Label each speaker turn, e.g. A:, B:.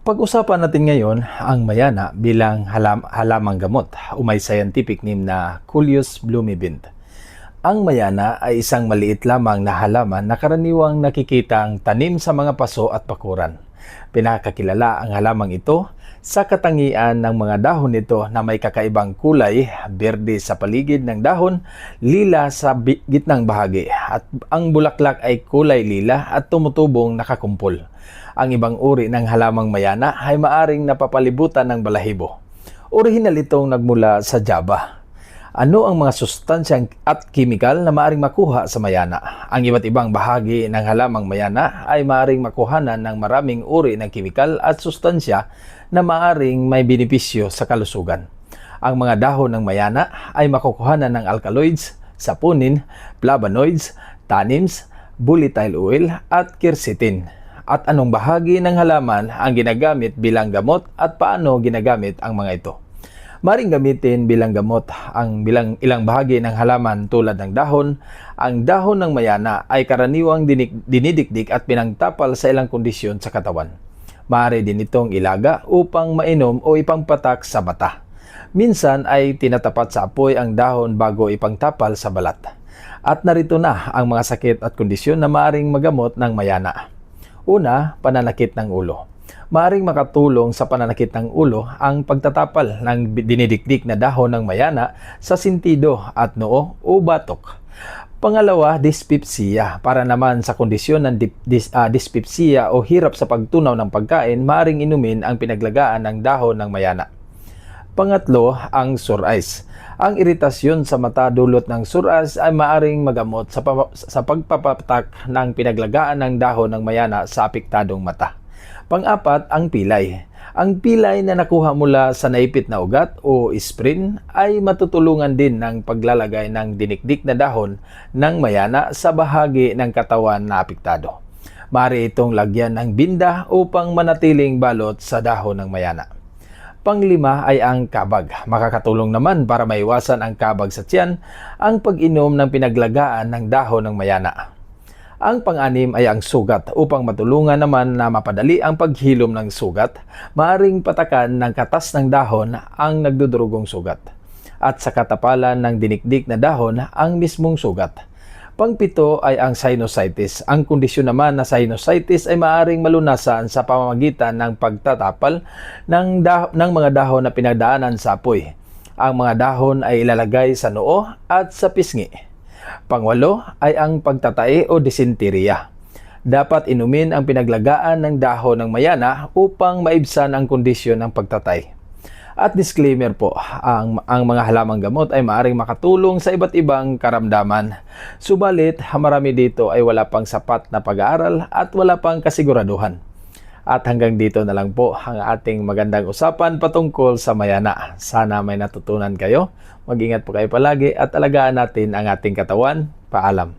A: Pag-usapan natin ngayon ang mayana bilang halamang gamot o may scientific name na Coleus blumibund. Ang mayana ay isang maliit lamang na halaman na karaniwang nakikitang tanim sa mga paso at bakuran. Pinakakilala ang halamang ito sa katangian ng mga dahon nito na may kakaibang kulay, berde sa paligid ng dahon, lila sa gitnang bahagi, at ang bulaklak ay kulay lila at tumutubong nakakumpol. Ang ibang uri ng halamang mayana ay maaring napapalibutan ng balahibo. Orihinal itong nagmula sa Java. Ano ang mga sustansyang at kimikal na maaring makuha sa mayana? Ang iba't ibang bahagi ng halamang mayana ay maaring makuhanan ng maraming uri ng kimikal at sustansya na maaring may benepisyo sa kalusugan. Ang mga dahon ng mayana ay makukuhanan ng alkaloids, saponin, flavonoids, tannins, volatile oil at quercetin. At anong bahagi ng halaman ang ginagamit bilang gamot at paano ginagamit ang mga ito? Maring gamitin bilang gamot ang ilang bahagi ng halaman tulad ng dahon. Ang dahon ng mayana ay karaniwang dinidikdik at pinangtapal sa ilang kondisyon sa katawan. Maaari din itong ilaga upang mainom o ipangpatak sa mata. Minsan ay tinatapat sa apoy ang dahon bago ipangtapal sa balat. At narito na ang mga sakit at kondisyon na maaring magamot ng mayana. Una, pananakit ng ulo. Maaring makatulong sa pananakit ng ulo ang pagtatapal ng dinidikdik na dahon ng mayana sa sintido at noo o batok. Pangalawa, dyspepsia. Para naman sa kondisyon ng dyspepsia o hirap sa pagtunaw ng pagkain, maaring inumin ang pinaglagaan ng dahon ng mayana. Pangatlo, ang sore eyes. Ang iritasyon sa mata dulot ng sore eyes ay maaring magamot sa pagpapatak ng pinaglagaan ng dahon ng mayana sa apektadong mata. Pang-apat, ang pilay. Ang pilay na nakuha mula sa naipit na ugat o spleen ay matutulungan din ng paglalagay ng dinikdik na dahon ng mayana sa bahagi ng katawan na apektado. Maaari itong lagyan ng binda upang manatiling balot sa dahon ng mayana. Panglima ay ang kabag. Makakatulong naman para maiwasan ang kabag sa tiyan ang pag-inom ng pinaglagaan ng dahon ng mayana. Ang pang-anim ay ang sugat. Upang matulungan naman na mapadali ang paghilom ng sugat, maaring patakan ng katas ng dahon ang nagdudurugong sugat. At sa katapalan ng dinikdik na dahon ang mismong sugat. Pangpito ay ang sinusitis. Ang kondisyon naman na sinusitis ay maaring malunasan sa pamamagitan ng pagtatapal ng mga dahon na pinagdaanan sa apoy. Ang mga dahon ay ilalagay sa noo at sa pisngi. Pangwalo ay ang pagtatae o dysenteria. Dapat inumin ang pinaglagaan ng dahon ng mayana upang maibsan ang kondisyon ng pagtatay. At disclaimer po, ang mga halamang gamot ay maaaring makatulong sa iba't ibang karamdaman. Subalit, marami dito ay wala pang sapat na pag-aaral at wala pang kasiguraduhan. At hanggang dito na lang po ang ating magandang usapan patungkol sa mayana. Sana may natutunan kayo. Mag-ingat po kayo palagi at alagaan natin ang ating katawan. Paalam.